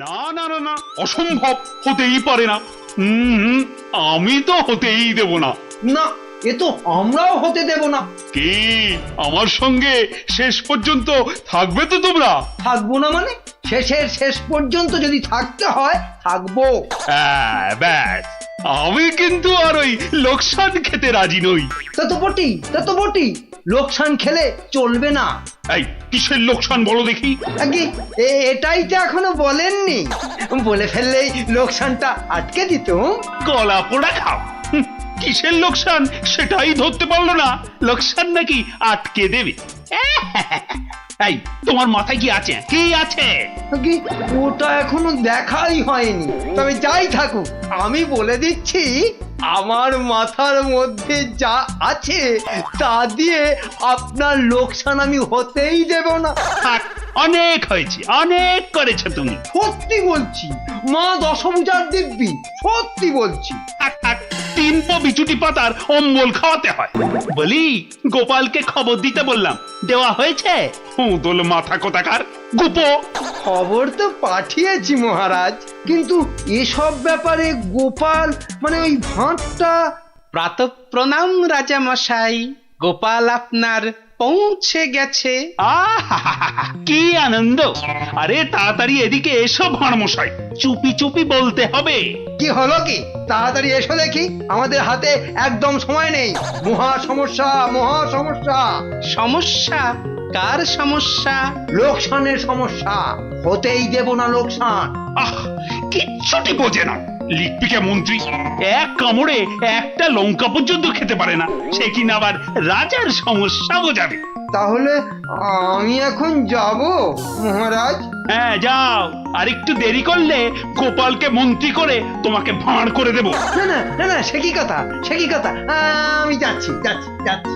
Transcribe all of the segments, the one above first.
না না না না, অসম্ভব, হতেই পারে না। আমি তো হতেই দেব না। না, এ তো আমরাও হতে দেব না। কি আমার সঙ্গে শেষ পর্যন্ত থাকবে তো তোমরা? থাকবো না মানে? শেষের শেষ পর্যন্ত যদি থাকতে হয় থাকবো। হ্যাঁ, ব্যাস, আমি কিন্তু আর ওই লোকসান খেতে রাজি নই। তা তো বটেই, লোকসান খেলে চলবে না। এই কিসের লোকসান বলো দেখি? আগে এটাই তো এখনো বলেননি। বলে ফেললেই লোকসানটা আটকে দিত। গলা পোড়া খাও। কিসের লোকসান সেটাই ধরতে পারলো না, লোকসান নাকি আটকে দেবে। এই তোমার মাথায় কি আছে? কি আছে? আগে ওটা এখনো দেখাই হয়নি। তবে যাই থাকুক, আমি বলে দিচ্ছি, আমার মাথার মধ্যে যা আছে তা দিয়ে আপনার লোকসান আমি হতেই দেব না। থাক, অনেক হয়েছে, অনেক করেছো তুমি। সত্যি বলছি, মা দশভুজার দিব্যি, সত্যি বলছি। থাক থাক, 3 পো বিচুটি পাতার অম্বল খাওয়াতে হয়। বলি, গোপালকে খবর দিতে বললাম, দেওয়া হয়েছে? হুঁদল মাথা কোথাকার, গুপো। খবর তো পাঠিয়েছি মহারাজ, কিন্তু এসব ব্যাপারে গোপাল মানে ওই ভাঁটটা। প্রাতঃ প্রণাম রাজা মশাই, গোপাল আপনার পৌঁছে গেছে। আহা, কি আনন্দ! আরে তাড়াতাড়ি এদিকে এসো ভাঁড় মশাই, চুপি চুপি বলতে হবে। কি হলো কি? তাড়াতাড়ি এসো দেখি, আমাদের হাতে একদম সময় নেই। মহা সমস্যা, মহা সমস্যা। সমস্যা? কার সমস্যা? লোকসানের সমস্যা, হতেই দেব না লোকসান। আহ, কিচ্ছুটি বোঝে না। লিখপিকা মন্ত্রী এক কামড়ে একটা লঙ্কা পর্যন্ত খেতে পারে না, সে কিনা আবার রাজার সমস্যা বোঝাবে। তাহলে আমি এখন যাব মহারাজ? হ্যাঁ যাও, আর একটু দেরি করলে গোপালকে মন্ত্রী করে তোমাকে ভাঁড় করে দেব। না না না না, সে কি কথা, সে কি কথা। আমি যাচ্ছি যাচ্ছি যাচ্ছি।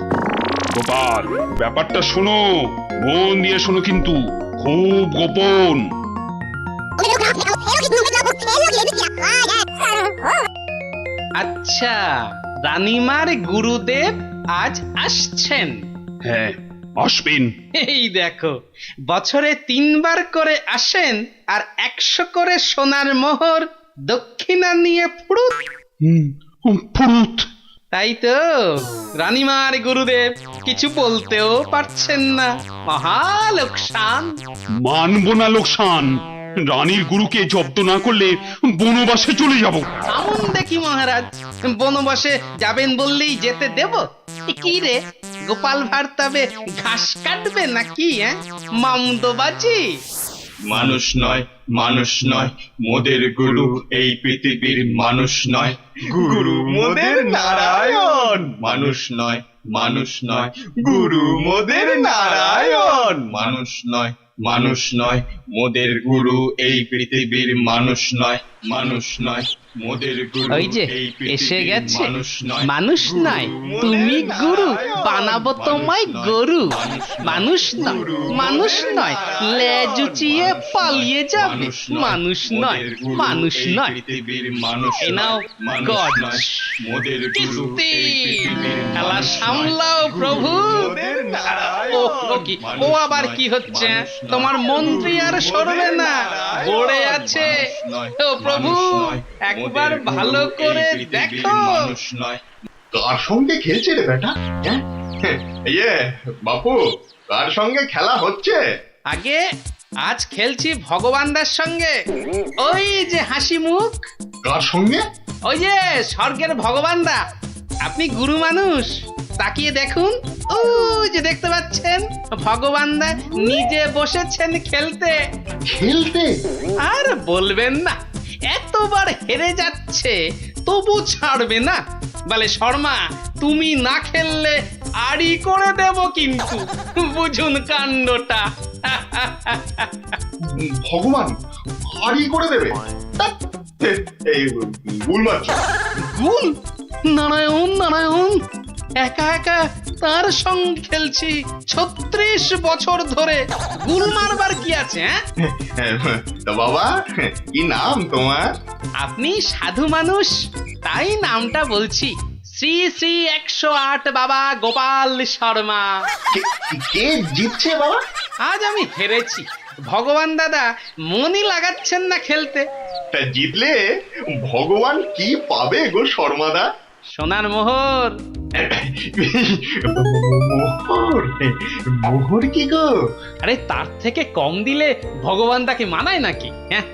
গোপাল, ব্যাপারটা শোনো, মন দিয়ে শোনো, কিন্তু খুব গোপন। আচ্ছা, রানীমার গুরুদেব আজ আসছেন? হ্যাঁ, আসবেন। এই দেখো, বছরে 3 বার করে আসেন, আর 100 করে সোনার মোহর দক্ষিণা নিয়ে ফুরুত। ফুরুত। তাই তো, রানীমার গুরুদেব কিছু বলতেও পারছেন না। মহা লোকসান। মানবো না লোকসান। রানীর গুরুকে জব্দ না করলে বনবাসে চলে যাব। আমন দেখি মহারাজ, বনবাসে যাবেন বললেই যেতে দেব? কি রে, গোপাল ভাঁড় তবে ঘাস কাটবে নাকি? মামদোবাজি। মানুষ নয়, মানুষ নয়, মোদের গুরু এই পৃথিবীর মানুষ নয়, গুরু মোদের নারায়ণ। মানুষ নয়, মানুষ নয়, গুরু মোদের নারায়ণ। মানুষ নয়, মানুষ নয়, মোদের গুরু এই পৃথিবীর মানুষ নয়, মানুষ নয়, মোদের গুরু ওই যে এই এসে পৃথিবীর গেছে। মানুষ নয়, মানুষ নয়, তুমি গুরু, বানাবো তোমায় গরু। মানুষ নয়, মানুষ নয়, লেজ উঁচিয়ে পালিয়ে যাবে। মানুষ নয়, মানুষ নয়। পৃথিবীর মানুষ এ নাও নয়, গজ। নয়, মোদের গুরু কিস্তি। এই পৃথিবীর খেলা মানুষ সামলাও নয়, প্রভু। মোদের নারায়ণ। ও কি, ও আবার কি হচ্ছে? তোমার মন্ত্রী আর সরবে না, পড়ে আছে। ও প্রভু, একবার ভালো করে দেখো। মানুষ নয়। কার সঙ্গে খেলছে রে বেটা? ইয়ে বাপু, কার সঙ্গে খেলা হচ্ছে? আগে আজ খেলছি ভগবানদার সঙ্গে। ওই যে হাসি মুখ, কার সঙ্গে? ওই যে স্বর্গের ভগবানদা। আপনি গুরু মানুষ, তাকিয়ে দেখুন, ও যে দেখতে পাচ্ছেন, ভগবানদা নিজে বসেছেন খেলতে। খেলতে? আর বলবেন না, এতবার হেরে যাচ্ছে তবু ছাড়বে না। বলে, শর্মা তুমি না খেললে আড়ি করে দেব কিন্তু, বুঝুন কাণ্ডটা। ভগবান হারি করে দেবে? এই ভুল মারছ। গুল? নারায়ণ নারায়ণ, একা একা তার সঙ্গে খেলছি 36 বছর ধরে। গুল মারবার কি আছে? তা বাবা, কি নাম তোমার? আপনি সাধু মানুষ, তাই নামটা বলছি। শ্রী শ্রী 108 বাবা গোপাল শর্মা। কে জিতছে বাবা? আজ আমি হেরেছি, ভগবান দাদা মনই লাগাচ্ছেন না খেলতে। তা জিতলে ভগবান কি পাবে গো শর্মাদা? সোনার মোহর। মোহর? মোহর কি গো? আরে তার থেকে কম দিলে ভগবান দাকে মানায় নাকি? হ্যাঁ,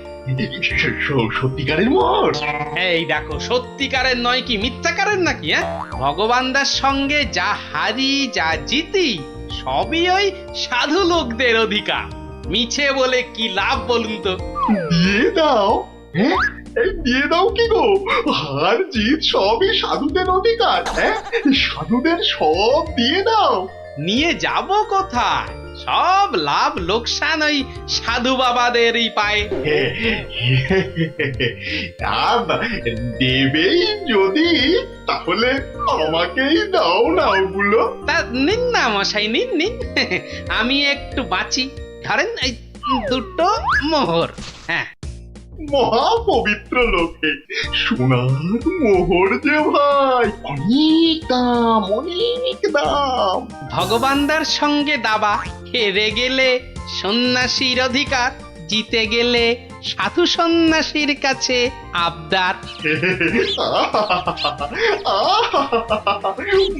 সত্যিকারের মোহর? এই দেখো, সত্যিকারের নয় কি মিথ্যাকারের নাকি? হ্যাঁ, ভগবান দার সঙ্গে যা হারি যা জিতি সবই ওই সাধু লোকদের অধিকার। মিছে বলে কি লাভ বলুন তো? দিয়ে দাও। হ্যাঁ, এই দিয়ে দাও কি গো? হার জিত সবই সাধুদের অধিকার। হ্যাঁ, সাধুদের সব দিয়ে দাও। নিয়ে যাব কোথায়? সব লাভ লোকসান ওই সাধু বাবাদেরই পায়। দেবেই যদি, তাহলে আমাকেই দাও না ওগুলো। তা নিন না মশাই, নিন নিন। আমি একটু বাঁচি, ধরেন এই দুটো মোহর। হ্যাঁ, মহা পবিত্র লোকে সোনার মোহর যে ভাই, অনেক দাম, অনেক দাম। ভগবানদার সঙ্গে দাবা, হেরে গেলে সন্ন্যাসীর অধিকার, জিতে গেলে সাধু সন্ন্যাসীর কাছে আবদার।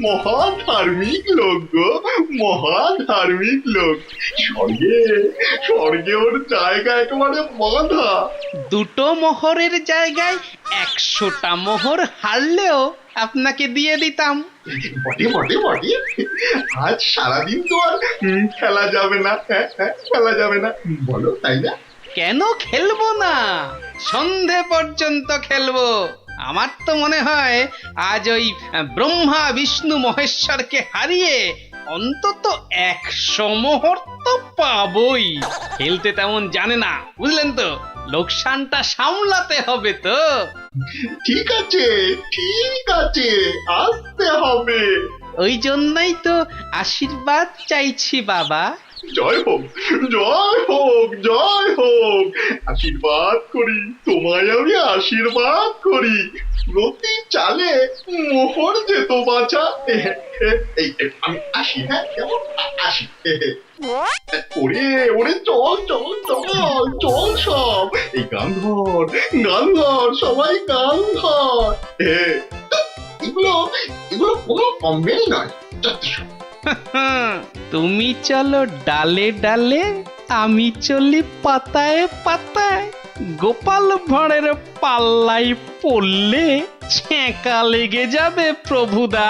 মহা ধার্মিক লোক গো, মহা ধার্মিক লোক। স্বর্গে, স্বর্গে ওর জায়গা একেবারে বাঁধা। দুটো মোহরের জায়গায় 100টা মোহর হারলেও আপনাকে দিয়ে দিতাম। বটে বটে বটে, আজ সারাদিন তো আর খেলা যাবে না। হ্যাঁ, খেলা যাবে না, বলো তাই না? কেন খেলবো না? সন্ধে পর্যন্ত খেলবো। আমার তো মনে হয় আজ ওই ব্রহ্মা বিষ্ণু মহেশ্বরকে হারিয়ে অন্তত 100 মোহর তো পাবই। খেলতে তেমন জানে না, বুঝলেন তো? লোকসানটা সামলাতে হবে তো। ঠিক আছে, ঠিক আছে, আসতে হবে। ওই জন্যই তো আশীর্বাদ চাইছি বাবা। জয় হোক, জয় হোক, জয় হোক। আশীর্বাদ করি, তোমায় আমি আশীর্বাদ করি। প্রতি চালে মোহর যেত বাঁচা। এই আমি আসি, হ্যাঁ, কেমন আসি। ওরে ওরে, চল চল চল চল সব। এই গান ধর, গান ধর, সবাই গান ধর। এগুলো এগুলো কোনো কমবেই নয়। তুমি চলো ডালে ডালে, আমি চলি পাতায় পাতায়। গোপাল ভাঁড়ের পাল্লাই পড়লে ছেঁকা লেগে যাবে প্রভুদা।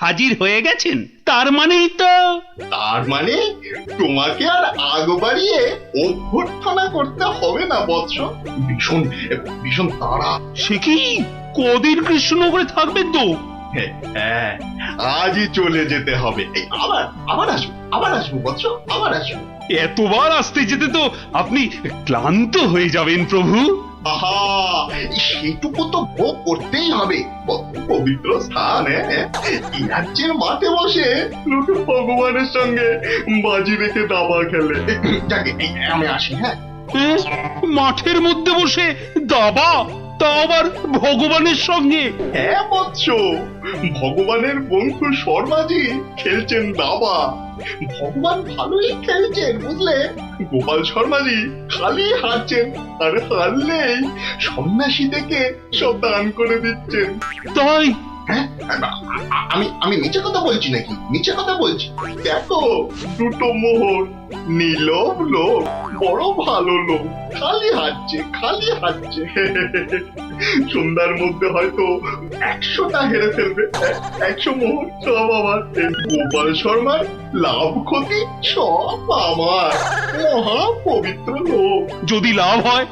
হাজির হয়ে গেছেন, তার মানেই তো। তার মানে তোমাকে আর আগ বাড়িয়ে অভ্যর্থনা করতে হবে না বৎস। ভীষণ ভীষণ তাড়া। সে কি কদিন কৃষ্ণনগরে থাকবেন তো? হ্যাঁ, আজই চলে যেতে হবে। এই আবার আবার আসবো, আবার আসবো বৎস, আবার আসবো। এতবার আসতে যেতে তো আপনি ক্লান্ত হয়ে যাবেন প্রভু। আহা, সেটুকু তো ভোগ করতেই হবে। পবিত্র স্থান, এই রাজ্যের মাঠে বসে লোকে ভগবানের সঙ্গে বাজি রেখে দাবা খেলে। যাকে আমি আসি। হ্যাঁ, মাঠের মধ্যে বসে দাবা, তা আবার ভগবানের সঙ্গে? হ্যাঁ বৎস, ভগবানের বন্ধু শর্মাজি খেলছেন দাবা। ভগবান ভালোই খেলছেন, বুঝলে। গোপাল শর্মাজি খালি হারছেন, আর হারলেই সন্ন্যাসী থেকে সব দান করে দিচ্ছেন। তাই? হ্যাঁ, আমি আমি মিছে কথা বলছি নাকি? মিছে কথা বলছি? দেখো, দুটো মোহর, নীলব লোক, বড় ভালো লোক, খালি হাঁটছে, খালি হাঁটছে। সন্ধ্যার মধ্যে হয়তো 100টা হেরে ফেলবে। 100 মোহর সব আমার। গোপাল শর্মার লাভ ক্ষতি সব আমার। মহা পবিত্র লোক। যদি লাভ হয়,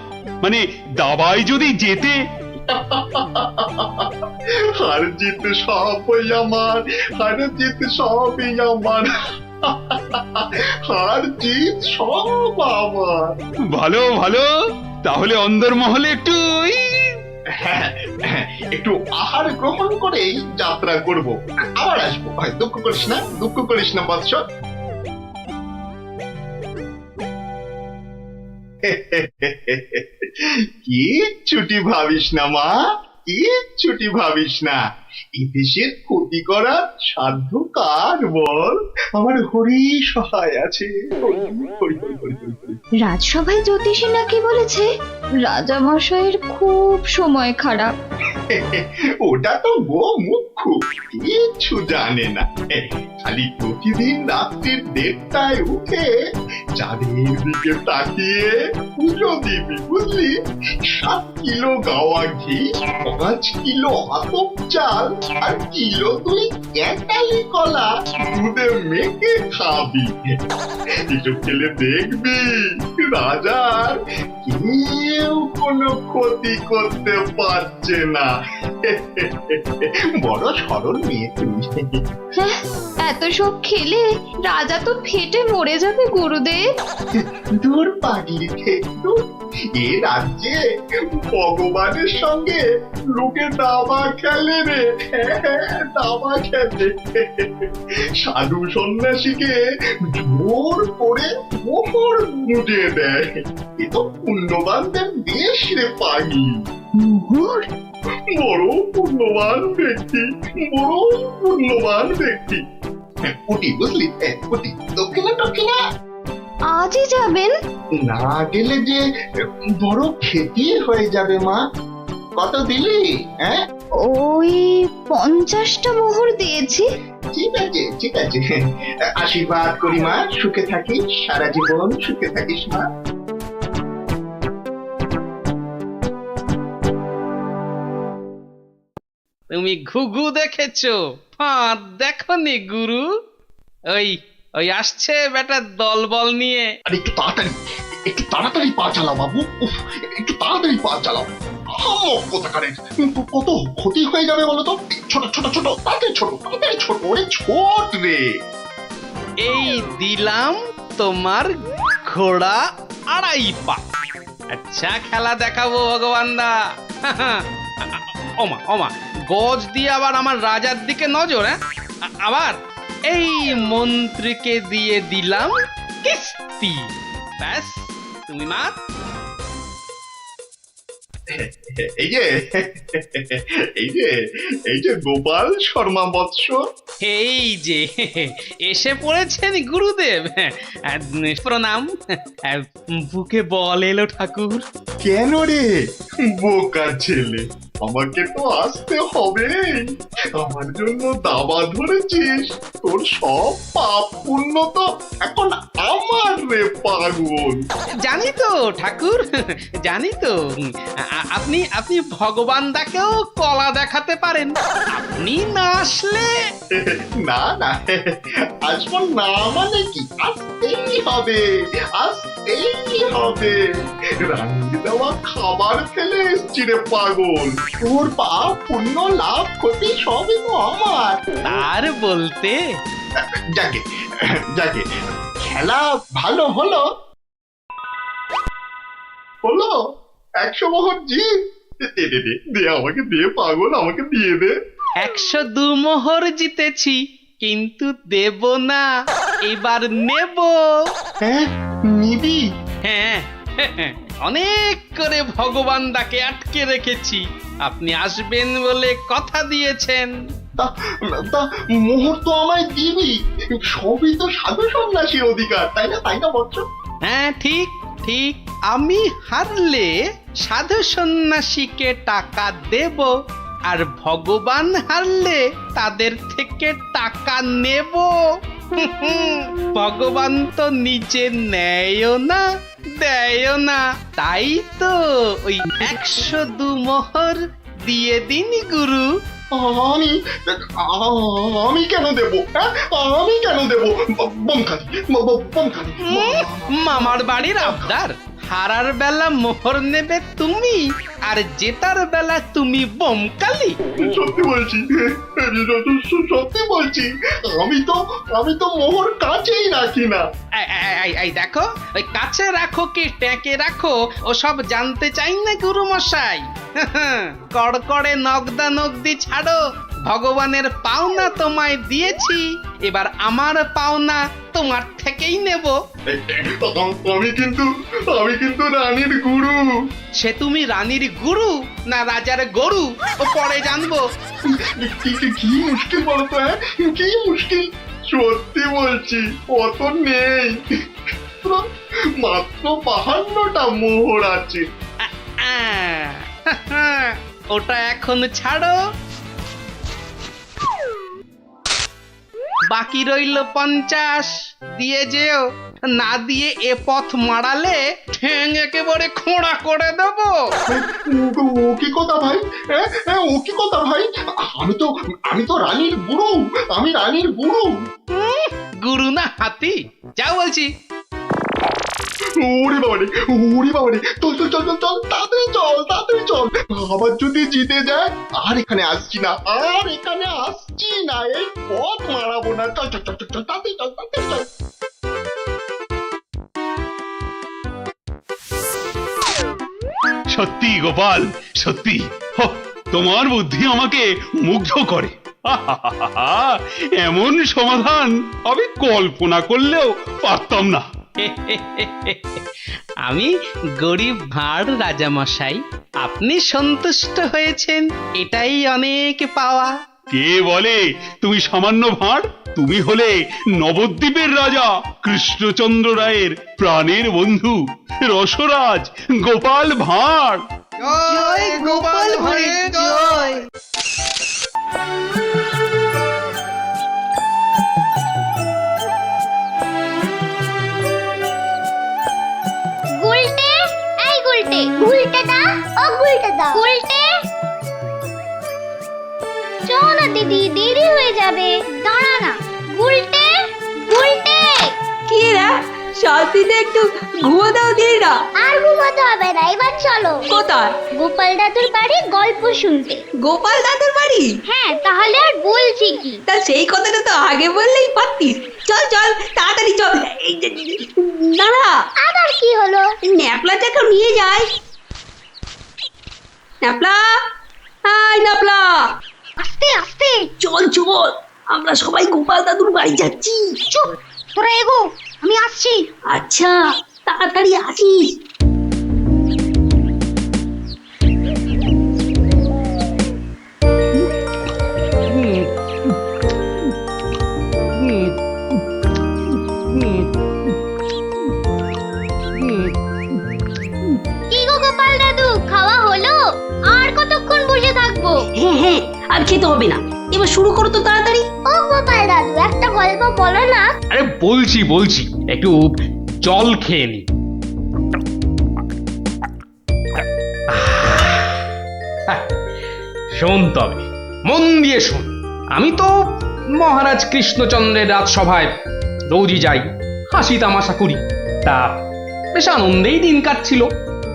মানে দাবায় যদি জেতে? হার জিত সবই আমার, হার জিত সবই আমার, হার জিত সব আমার। ভালো ভালো, তাহলে অন্দরমহলে একটু হ্যাঁ, একটু আহার গ্রহণ করেই যাত্রা করব। আবার আসবো, দুঃখ করিস না, দুঃখ করিস না বৎস। কি ছুটি ভাবিস না মা, কিচ্ছুটি ভাবিস না, এই দেশের ক্ষতি করার সাধ্য কার বল? আমার হরি সহায় আছে। হরি, হরি, হরি, হরি, হরি, হরি। রাজসভায় জ্যোতিষী নাকি বলেছে রাজা মশাইয়ের খুব সময় খারাপ। ওটা তো মুখ্য, কিচ্ছু জানে না। খালি প্রতিদিন রাত্রির 1:30টায় উঠে চাঁদের দিকে তাকিয়ে পুজো দিবি, বুঝলি? 7 কিলো গাওয়া ঘি, 5 কিলো আতপ চাল আর কিলো 2 ক্যাটালি কলা দুধে মেখে খাবি। এসব খেলে দেখবি রাজার কেউ কোনো ক্ষতি করতে পারছে না। বড় সরল মেয়ে তুমি। হ্যাঁ, এত সব খেলে রাজা তো ফেটে মরে যাবে গুরুদেব। দূর পাগলি দূর। এ রাজ্যে ভগবানের সঙ্গে লোকে দাবা খেলে রে, দাবা খেলে। সাধু সন্ন্যাসীকে জোর করে মোহর গুঁজে দেয়। এ তো পুণ্যবানদের দেশ রে পাগি। মোহর? বড় পুণ্যবান ব্যক্তি, বড় পুণ্যবান ব্যক্তি। ওটি বুঝলি, ওটি দক্ষিণা দক্ষিণা। আজই যাবেন? না গেলে যে বড় ক্ষতি হয়ে যাবে মা। কত দিলি? হ্যাঁ, ওই 50টা মোহর দিয়েছি। ঠিক আছে ঠিক আছে, আশীর্বাদ করি মা, সুখে থাকিস, সারা জীবন সুখে থাকিস মা। তুমি ঘুঘু দেখেছো, ফাঁদ দেখনি গুরু? ওই ওই আসছে বেটার দলবল নিয়ে। আর একটু তাড়াতাড়ি পা চালাও বাবু, উফ, একটু তাড়াতাড়ি পা চালাও। কোথাকারের কত ক্ষতি হয়ে যাবে বলো তো? ছোট ছোট ছোট, তাড়াতাড়ি ছোট, তাড়াতাড়ি ছোট, ওরে ছোট রে। এই দিলাম তোমার ঘোড়া 2.5 পা। আচ্ছা খেলা দেখাবো ভগবান দা। ওমা ওমা, গজ দিয়ে আবার আমার রাজার দিকে নজর। হ্যাঁ, আবার এই মন্ত্রীকে দিয়ে দিলাম কিস্তি। ব্যাস, তুমি মাত। এই যে এই যে এই যে গোপাল শর্মা বৎস। এই যে এসে পড়েছেন গুরুদেব। প্রণাম। বুকে বল এলো ঠাকুর। কেন রে বোকা ছেলে, আমাকে তো আসতে হবে। আমার জন্য দাবা ধরেছিস, তোর সব পাপ পুণ্য তো এখন আমার রে পাগল। জানি তো ঠাকুর, জানি তো। আপনি আপনি ভগবান দাকেও কলা দেখাতে পারেন। আপনি না আসলে না না, আসবো না মানে কি? আসতেই হবে, আসতেই হবে। রান্নি দেওয়া খাবার খেলে এসছি রে পাগল। তোর পাপ পুণ্য লাভ ক্ষতি সবই তো আমার। আর বলতে যাকে যাকে, খেলা ভালো হলো হলো। 100 মোহর জিত। দে দে দে দে, আমাকে দে পাগল, আমাকে দিয়ে দে। 102 মোহর জিতেছি, কিন্তু দেব না, এবার নেব। হ্যাঁ, নিবি? হ্যাঁ, অনেক করে ভগবান দাকে আটকে রেখেছি। আপনি আসবেন বলে কথা দিয়েছেন। তা তা মোহর তো আমায় দিবি, সবই তো সাধু সন্ন্যাসীর অধিকার, তাই না? তাই না বৎস? হ্যাঁ, ঠিক ঠিক। আমি হারলে সাধু সন্ন্যাসীকে টাকা দেব, আর ভগবান হারলে তাদের থেকে টাকা নেব। ভগবান তো নিজে নেয়ও না, দেয়ও না। তাই তো ওই 102 মোহর দিয়ে দিন গুরু। আমি আমি কেন দেবো? হ্যাঁ, আমি কেন দেবো? বমখালি বমখালি। মামার বাড়ির আবদার। হারার বেলা মোহর নেবে তুমি, আর জেতার বেলা তুমি বমকালি। সত্যি বলছি, সত্যি বলছি। আমি তো মোহর কাছেই রাখি না। এই দেখো, ওই কাছে রাখো কি ট্যাঁকে রাখো ও সব জানতে চাই না গুরু মশাই। কড়কড়ে নগদা নগদি ছাড়ো, ভগবানের পাওনা তোমায় দিয়েছি, এবার আমার পাওনা তোমার থেকেই নেব। আমি কিন্তু রানীর গুরু। সে তুমি রানীর গুরু না রাজার গরু ও পরে জানবো। কি মুশকিল বলতো, হ্যাঁ? কি মুশকিল? সত্যি বলছি, অত নেই, মাত্র 52টা মোহর আছে। ওটা এখন ছাড়ো, বাকি রইল 50। দিয়ে যেও, না দিয়ে এ পথ মারালে ঠ্যাং একেবারে খোঁড়া করে দেবো। ও কি কথা ভাই? ও কি কথা ভাই? আমি তো রানীর গুরু, আমি রানীর গুরু। গুরু না হাতি, যা বলছি। ওরে বাবারে, চল তাড়াতাড়ি চল। আবার যদি জিতে যায় আর এখানে আসছি না, এই পথ মারাবো না। চল তাড়াতাড়ি চল। সত্যি গোপাল, সত্যি তোমার বুদ্ধি আমাকে মুগ্ধ করে। এমন সমাধান আমি কল্পনা করলেও পারতাম না। আমি গরিব ভাঁড় রাজামশাই, আপনি সন্তুষ্ট হয়েছেন, এটাই অনেক পাওয়া। কে বলে তুমি সামান্য ভাঁড়? তুমি হলে নবদ্বীপের রাজা কৃষ্ণচন্দ্র রায়ের প্রাণের বন্ধু রসরাজ গোপাল ভাঁড়। জয় গোপাল ভাঁড়ের জয়। গুলটে, এই গুলটে, গুলটে দা, ও গুলটে দা, গুলটে। চল না দিদি, দেরি হয়ে যাবে, দাঁড়া না। গুলটে, গুলটে। কি রে, শান্তিতে একটু ঘুমো দাও দিদিরা। আর ঘুমাতে হবে না, এবার চলো। কোথায়? গোপাল দাদুর বাড়ি গল্প শুনতে। গোপাল দাদুর বাড়ি? হ্যাঁ, তাহলে আর বলছি কি? তা সেই কথাটা তো আগে বললেই পারতিস। চল তাড়াতাড়ি চল। এই যে, দাঁড়া, আবার কি হলো? ন্যাপলাটাকে নিয়ে যাই। ন্যাপলা, হাই ন্যাপলা, আস্তে আস্তে চল, আমরা সবাই গোপাল দাদুর বাড়ি যাচ্ছি। চুপ, তোরা এগো, আমি আসছি। আচ্ছা, তাড়াতাড়ি আসিস। কি গো গোপাল দাদু, খাওয়া হলো? আর কতক্ষণ বসে থাকবো? হ্যাঁ, আর খেতে হবে না, এবার শুরু করো তো তাড়াতাড়ি। ও গোপাল দাদু, একটা গল্প বলো না। আরে বলছি, একটু জল খেয়ে নি। শোন তবে, মন দিয়ে শোন। আমি তো মহারাজ কৃষ্ণচন্দ্রের রাজসভায় রোজই যাই, হাসি তামাশা করি, তা বেশ আনন্দেই দিন কাটছিল।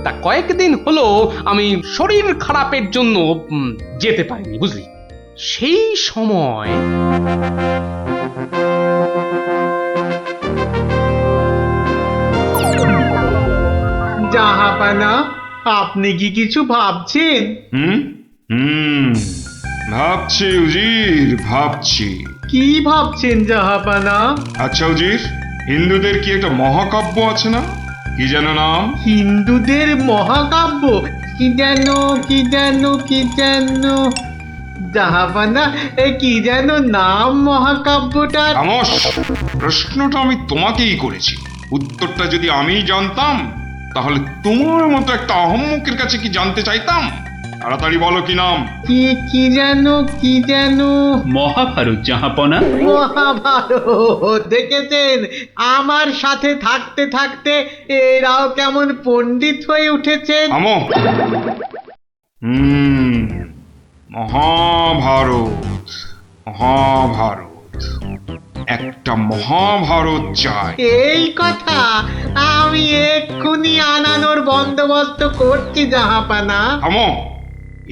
তা কয়েকদিন হলো আমি শরীর খারাপের জন্য যেতে পারিনি, বুঝলি। সেই সময় জাহাপানা, আপনি কি কিছু ভাবছেন? ভাবছি উজির, ভাবছি। কি ভাবছেন জাহাপানা? আচ্ছা উজির, হিন্দুদের কি একটা মহাকাব্য আছে না? কি যেন নাম? হিন্দুদের মহাকাব্য? কি যেন জাহাপানা, কি যেন নাম মহাকাব্যটার? খামোশ! প্রশ্নটা আমি তোমাকেই করেছি, উত্তরটা যদি আমি জানতাম তাহলে তোমার মতো একটা আহম্মকের কাছে কি জানতে চাইতাম? তাড়াতাড়ি বলো কি নাম? কি যেন মহাভারত জাহাপনা। মহাভারত। দেখেছেন, আমার সাথে থাকতে থাকতে এরাও কেমন পণ্ডিত হয়ে উঠেছেন। থামো। মহাভারত, একটা মহাভারত চাই। এই কথা আমি এক্ষুনি আনানোর বন্দোবস্ত করছি জাহাপানা। থামো।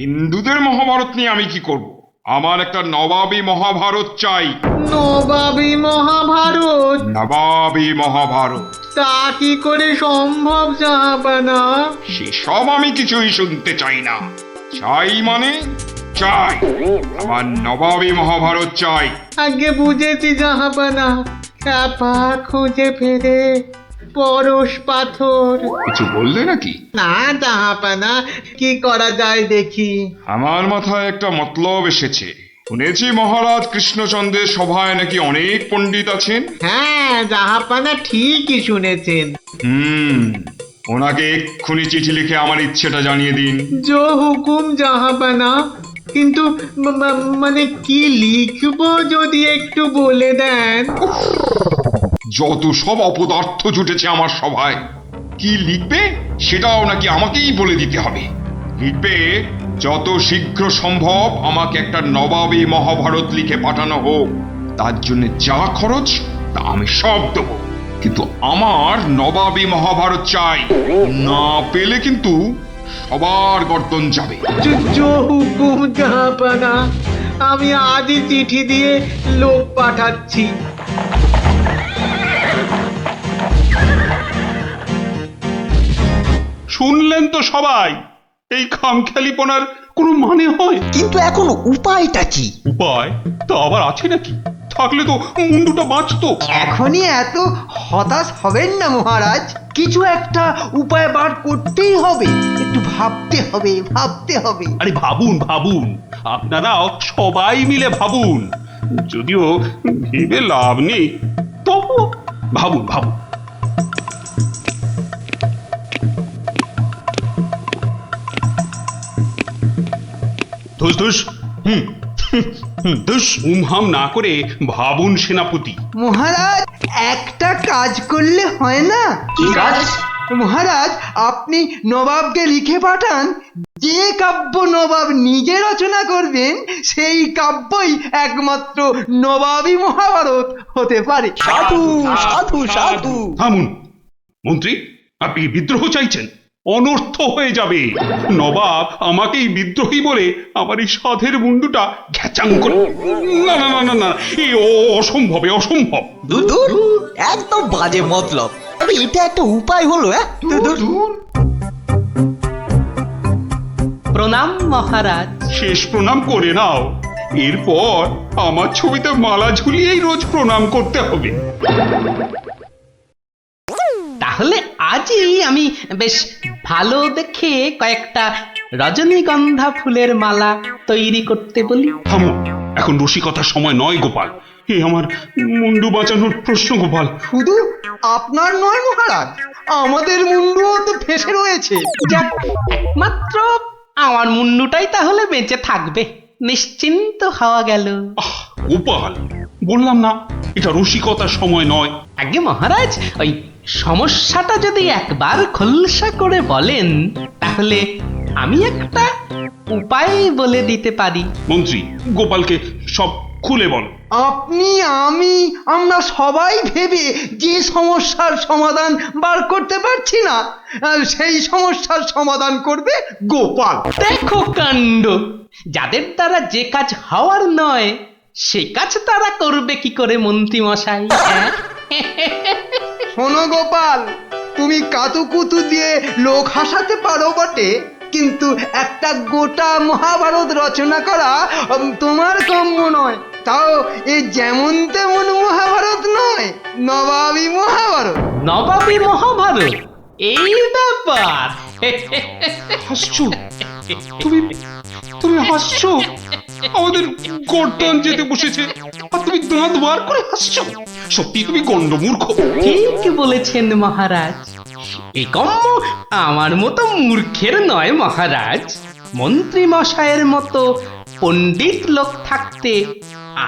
হিন্দুদের মহাভারত নিয়ে আমি কি করব? আমার একটা নবাবী মহাভারত চাই। নবাবী মহাভারত। তা কি করে সম্ভব জাহাপানা? সেসব আমি কিছুই শুনতে চাই না। চাই মানে চাই, আমার নবাবী মহাভারত চাই। আগে বুঝেছি জাহাপানা, চাপা খুঁজে ফেরে পরশ পাথর। কিছু বললে নাকি? না জাহাপানা, কি করা যায় দেখি। আমার মাথায় একটা মতলব এসেছে। শুনেছি মহারাজ কৃষ্ণচন্দ্রের সভায় নাকি অনেক পণ্ডিত আছেন। হ্যাঁ জাহাপানা, ঠিকই শুনেছেন। ওনাকে এক্ষুনি চিঠি লিখে আমার ইচ্ছেটা জানিয়ে দিন। জো হুকুম জাহাপানা, কিন্তু মানে কি লিখবো যদি একটু বলে দেন। যত সব অপদার্থ জুটেছে আমার সভায়, কি লিখবে সেটাও নাকি আমাকেই বলে দিতে হবে। লিখবে, যত শীঘ্র সম্ভব আমাকে একটা নবাবী মহাভারত লিখে পাঠানো হোক, তার জন্য যা খরচ তা আমি সব দেবো, কিন্তু আমার নবাবী মহাভারত চাই। না পেলে কিন্তু সবার গর্দন যাবে। জো হুকুম জাহাপানা, আমি আজই চিঠি দিয়ে লোক পাঠাচ্ছি। শুনলেন তো সবাই, এই খামখেয়ালিপনার কোনো মানে হয়? কিন্তু এখন উপায়টা কি? উপায় তো আবার আছে নাকি? থাকলে তো মুন্ডুটা বাঁচতো। এখনই এত হতাশ হবেন না মহারাজ, কিছু একটা উপায় বার করতেই হবে। একটু ভাবতে হবে, ভাবতে হবে। আরে ভাবুন ভাবুন, আপনারাও সবাই মিলে ভাবুন। যদিও ভেবে লাভ নেই, তবু ভাবুন ভাবুন। ধুস ধুস, ধুস উমহাম না করে ভাবুন সেনাপতি। মহারাজ, একটা কাজ করলে হয় না? কি কাজ? মহারাজ, আপনি নবাবকে লিখে পাঠান, যে কাব্য নবাব নিজে রচনা করবেন সেই কাব্যই একমাত্র নবাবী মহাভারত হতে পারে। সাধু সাধু সাধু। থামুন মন্ত্রী, আপনি কি বিদ্রোহ চাইছেন? অনর্থ হয়ে যাবে। নবাব আমাকেই বিদ্রোহী বলে আমার এই সাধের মুন্ডুটা ঘ্যাচাং করে। না না না না না, এই অসম্ভব, অসম্ভব। দূর একদম বাজে মতলব। আরে এটা একটা উপায় হলো। প্রণাম মহারাজ। শেষ প্রণাম করে নাও, এরপর আমার ছবিতে মালা ঝুলিয়েই রোজ প্রণাম করতে হবে। তাহলে আজই আমি বেশ ভালো দেখে কয়েকটা রজনীগন্ধা ফুলের মালা তৈরি করতে বলি। থামো, এখন রসিকতার সময় নয় গোপাল। আমার মুন্ডু বাঁচানোর প্রশ্ন গোপাল। শুধু আপনার নয় মহারাজ, আমাদের মুন্ডুও তো ফেসে রয়েছে। যাক, একমাত্র আমার মুন্ডুটাই তাহলে বেঁচে থাকবে, নিশ্চিন্ত হওয়া গেল। গোপাল, বললাম না এটা রসিকতার সময় নয়। আগে মহারাজ, ওই সমস্যাটা যদি একবার খোলসা করে বলেন, তাহলে আমি একটা উপায় বলে দিতে পারি। মন্ত্রী, গোপালকে সব খুলে বল। আপনি, আমি, আমরা সবাই ভেবে যে সমস্যার সমাধান বার করতে পারছি না, সেই সমস্যার সমাধান করবে গোপাল। দেখো কাণ্ড, যাদের দ্বারা যে কাজ হওয়ার নয় সে কাজ তারা করবে কি করে মন্ত্রী মশাই? শোনো গোপাল, তুমি কাতুকুতু দিয়ে লোক হাসাতে পারো বটে, কিন্তু একটা গোটা মহাভারত রচনা করা তোমার কাম্য নয়। তাও এ যেমন তেমন মহাভারত নয়, নবাবী মহাভারত। নবাবী মহাভারত, এই ব্যাপার। হাসছো তুমি, তুমি হাসছো? আমাদের গর্দান যেতে বসেছে আর তুমি দাঁত বার করে হাসছো? সত্যি তুমি গন্ডমূর্খ। ঠিক বলেছেন মহারাজ, এ কম্ম আমার মতো মূর্খের নয় মহারাজ। মন্ত্রী মশাইয়ের মতো পণ্ডিত লোক থাকতে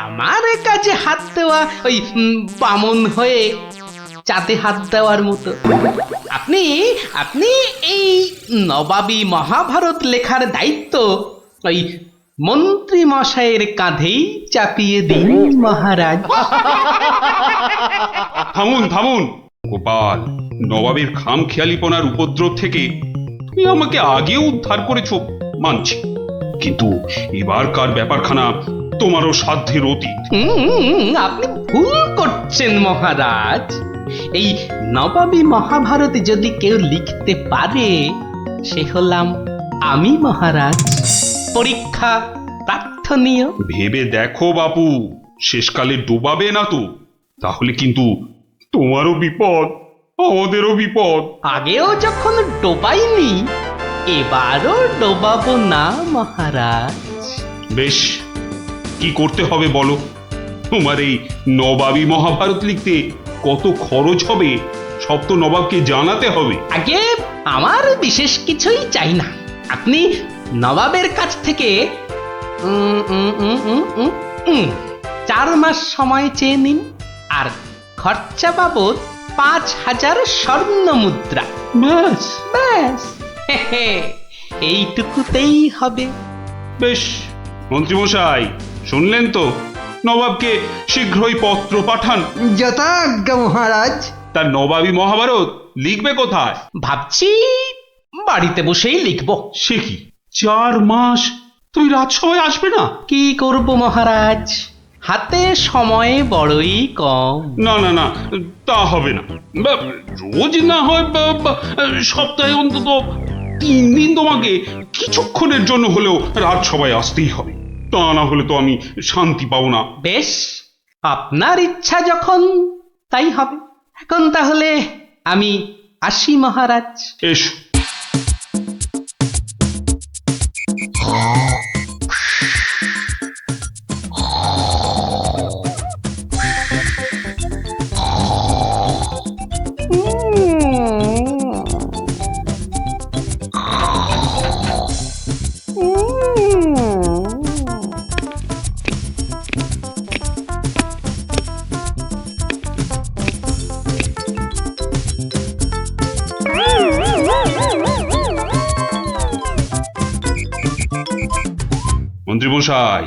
আমার কাজে হাত দেওয়া ওই বামন হয়ে চাঁদে হাত দেওয়ার মতো। আপনি আপনি এই নবাবী মহাভারত লেখার দায়িত্ব ওই মন্ত্রী মশাইয়ের কাঁধেই চাপিয়ে দিন মহারাজ। থামুন থামুন গোপাল, নবাবের খামখেয়ালিপনার উপদ্রব থেকে তুমি আমাকে আগেও উদ্ধার করেছো মানছি, কিন্তু এবারকার ব্যাপারখানা তোমারও সাধ্যের অতীত। আপনি ভুল করছেন মহারাজ। এই নবাবী মহাভারত যদি কেউ লিখতে পারে সে হলাম আমি মহারাজ। পরীক্ষা প্রার্থনীয়। ভেবে দেখো বাপু, শেষকালে ডোবাবে না তো, তাহলে কিন্তু তোমারও বিপদ, আমাদেরও বিপদ। আগেও যখন ডোবাইনি, এবারও ডোবাবো না মহারাজ। বেশ, কি করতে হবে বলো? তোমার এই নবাবী মহাভারত লিখতে কত খরচ হবে সব তো নবাবকে জানাতে হবে। আগে আমার বিশেষ কিছুই চাই না, আপনি নবাবের কাছ থেকে 4 মাস সময় চেয়ে নিন, আর খরচা বাবদ 5,000 স্বর্ণ মুদ্রা। ব্যাস ব্যাস, এইটুকুতেই হবে। বেশ, মন্ত্রীমশাই শুনলেন তো, নবাবকে শীঘ্রই পত্র পাঠান। যথাজ্ঞা মহারাজ। তার নবাবী মহাভারত লিখবে কোথায়? ভাবছি বাড়িতে বসেই লিখব। সে কি, 4 মাস তুমি রাজসভায় আসবে না? কি করব মহারাজ, হাতে সময় বড়ই কম। না না না, তা হবে না। রোজ না হয় সপ্তাহে অন্তত 3 দিন তোমাকে কিছুক্ষণের জন্য হলেও রাজসভায় আসতেই হবে, তা না হলে তো আমি শান্তি পাবো না। বেশ, আপনার ইচ্ছা যখন তাই হবে। এখন তাহলে আমি আসি মহারাজ। এসো। মন্ত্রীমশাই,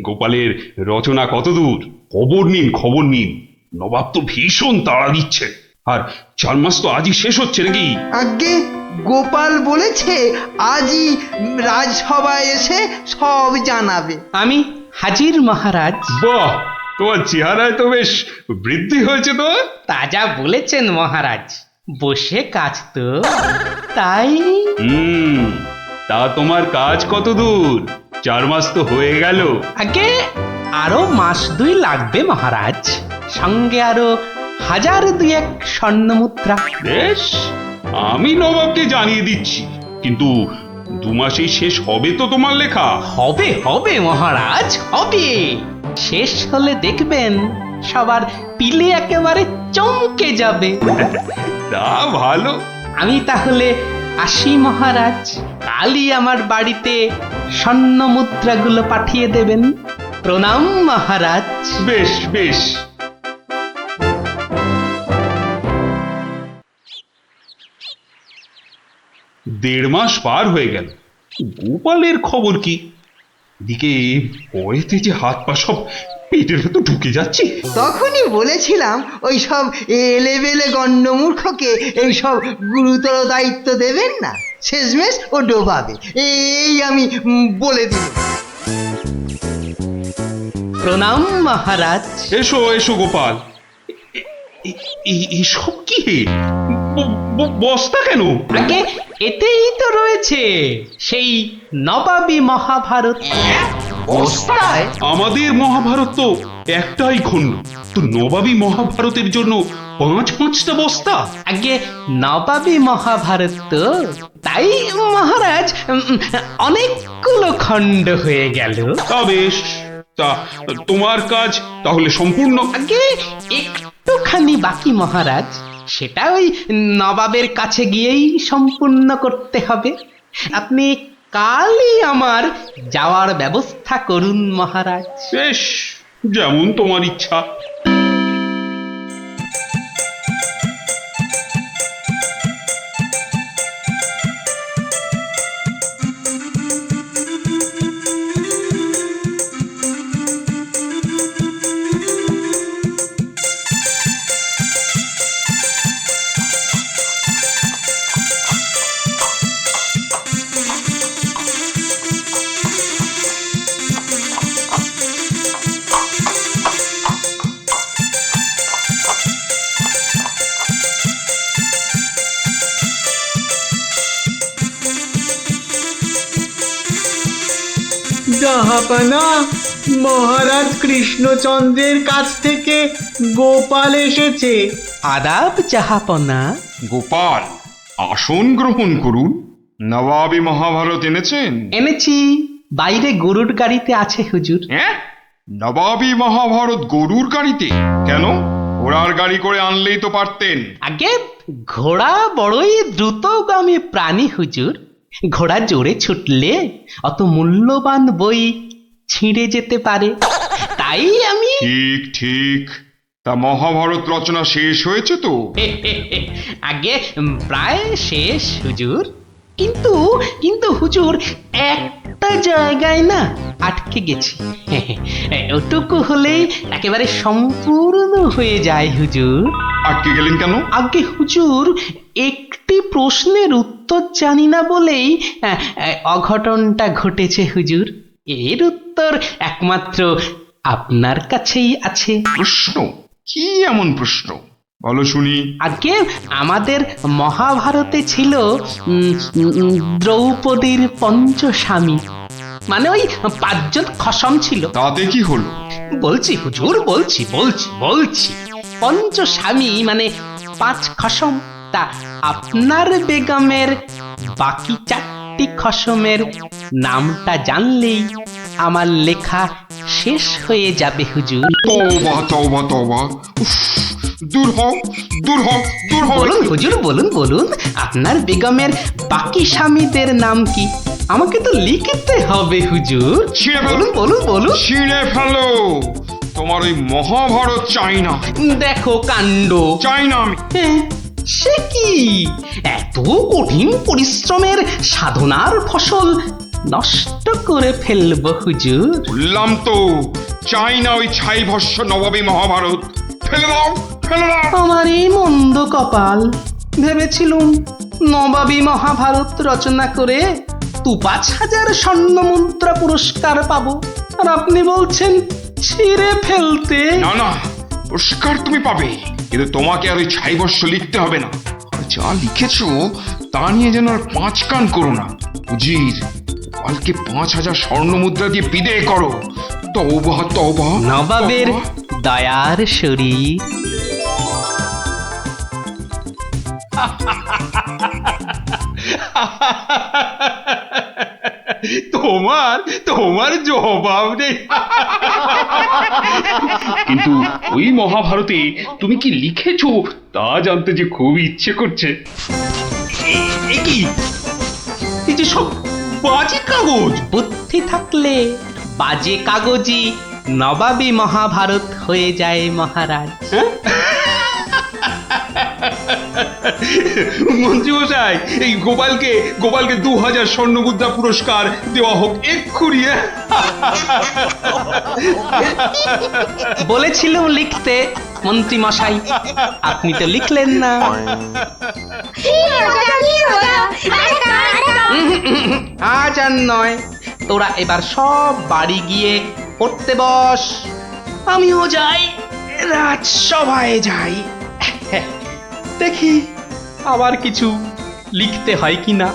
গোপালের রচনা কত দূর? খবর নিন, খবর নিন। নবাব তো ভীষণ তাড়া দিচ্ছে, আর 4 মাস তো আজই শেষ হচ্ছে নাকি? আগে গোপাল বলেছে আজই রাজসভায় এসে সব জানাবে। আমি হাজির মহারাজ। বাহ, তোমার চেহারায় তো বেশ বৃদ্ধি হয়েছে তো। তাজা বলেছেন মহারাজ, বসে কাজ তো তাই। তা তোমার কাজ কত দূর? 4 মাস তো হয়ে গেল। আগে আরো 1-2 মাস লাগবে মহারাজ, সঙ্গে আরো 1000-2 স্বর্ণ মুদ্রা। বেশ, আমি নবাবকে জানিয়ে দিচ্ছি, কিন্তু 2 মাসেই শেষ হবে তো তোমার লেখা? হবে হবে মহারাজ, হবে। শেষ হলে দেখবেন সবার পিলে একেবারে চমকে যাবে। তা ভালো। আমি তাহলে আসি মহারাজ, কালই আমার বাড়িতে স্বর্ণ মুদ্রাগুলো পাঠিয়ে দেবেন। প্রণাম মহারাজ। বেশ বেশ। দেড় মাস পার হয়ে গেল, গোপালের খবর কি? এদিকে ভয়েতে যে হাত পা সব পেটের ভেতর ঢুকে যাচ্ছে। তখনই বলেছিলাম ওই সব এলেবেলে গণ্ডমূর্খকে এইসব গুরুতর দায়িত্ব দেবেন না, শেষমেশ ও ডোবাবে, এই আমি বলে দিই। প্রণাম মহারাজ। এসো এসো গোপাল। এসব কি? বস্তা কেন? আগে এতেই তো রয়েছে সেই নবাবী মহাভারত। বস্তায়? আমাদের মহাভারত তো একটাই খণ্ড, তো নবাবী মহাভারতের জন্য 5-5টা বস্তা? আগে নবাবী মহাভারত তো, তাই মহারাজ অনেকগুলো খণ্ড হয়ে গেল। তা বেশ, তা তোমার কাজ তাহলে সম্পূর্ণ? আগে একটুখানি বাকি মহারাজ, সেটা ওই নবাবের কাছে গিয়েই সম্পূর্ণ করতে হবে। আপনি কালই আমার যাওয়ার ব্যবস্থা করুন মহারাজ। বেশ, যেমন তোমার ইচ্ছা। জাহাপানা, মহারাজ কৃষ্ণচন্দ্রের কাছ থেকে গোপাল এসেছে। আদাব জাহাপনা। গোপাল, আসন গ্রহণ করুন। নবাবী মহাভারত এনেছেন? এনেছি, বাইরে গরুর গাড়িতে আছে হুজুর। হ্যাঁ, নবাবী মহাভারত গরুর গাড়িতে? কেন, ঘোড়ার গাড়ি করে আনলেই তো পারতেন। আগে ঘোড়া বড়ই দ্রুতগামী প্রাণী হুজুর, ঘোড়া জোরে ছুটলে অত মূল্যবান বই ছিঁড়ে যেতে পারে, তাই আমি ঠিক ঠিক। তা মহাভারত রচনা শেষ হয়েছে তো? আগে প্রায় শেষ হুজুর, কিন্তু কিন্তু হুজুর একটা জায়গায় না আটকে গেছি। ওটুকু হলেই একেবারে সম্পূর্ণ হয়ে যায় হুজুর। আটকে গেলেন কেন? আগে হুজুর, একটি প্রশ্নের উত্তর জানি না বলেই অঘটনটা ঘটেছে হুজুর। এর উত্তর একমাত্র আপনার কাছেই আছে। প্রশ্ন? কি এমন প্রশ্ন, বলো শুনি। আগে আমাদের মহাভারতে ছিল দ্রৌপদীর পঞ্চস্বামী, মানে ওই 5 জন খসম ছিল। তাতে কি হলো? বলছি হুজুর, বলছি বলছি বলছি পঞ্চস্বামী মানে 5 খসম। তা আপনার বেগমের বাকি 4টি খসমের নামটা জানলেই আমার লেখা শেষ হয়ে যাবে হুজুর। তওবা তওবা তওবা, উফ, দূর হও দূর হও দূর হও। বলুন হুজুর, বলুন বলুন, আপনার বেগমের বাকি স্বামীদের নাম কি? আমাকে তো লিখতে হবে হুজুর। ছিঁড়ে ফেলো। বলুন বলুন বলুন। ছিঁড়ে ফেলো, তোমার ওই মহাভারত চাই না। দেখো কাণ্ড। চাই না আমি। সে কি, এত কঠিন পরিশ্রমের সাধনার ফসল নষ্ট করে ফেলবো হুজুর? বললাম তো, চাই না ওই ছাই ভস্য নবাবী মহাভারত। ফেলে দাও ফেলে দাও। আমার এই মন্দ কপাল, ভেবেছিলুম নবাবী মহাভারত রচনা করে 5,000 স্বর্ণ মুদ্রা পুরস্কার পাবো, আর আপনি বলছেন ছিঁড়ে ফেলতে। না না, পুরস্কার তুমি পাবে, কিন্তু তোমাকে আর ওই ছাই ভস্য লিখতে হবে না। আর যা লিখেছো তা নিয়ে যেন আর 5 কান করো না। উজির, কালকে 5,000 স্বর্ণ মুদ্রা দিয়ে বিদেয় করো। তওবা তওবা। নবাবের দয়ার শরীর। তোমার তোমার জবাব নেই। কিন্তু ওই মহাভারতে তুমি কি লিখেছো তা জানতে যে খুব ইচ্ছে করছে। এ কি, এই যে সব বাজে কাগজ। বুদ্ধি থাকলে বাজে কাগজই নবাবী মহাভারত হয়ে যায় মহারাজ। মন্ত্রী মশাই, এই গোপালকে 2000 স্বর্ণ মুদ্রা পুরস্কার দেওয়া হোক এক্ষুনি। বলেছিলাম লিখতে মন্ত্রী মশাই, আপনি তো লিখলেন না। আজ আর নয়, তোরা এবার সব বাড়ি গিয়ে পড়তে বস। আমিও যাই, রাজসভায় যাই, দেখি আবার কিছু লিখতে হয় কিনা।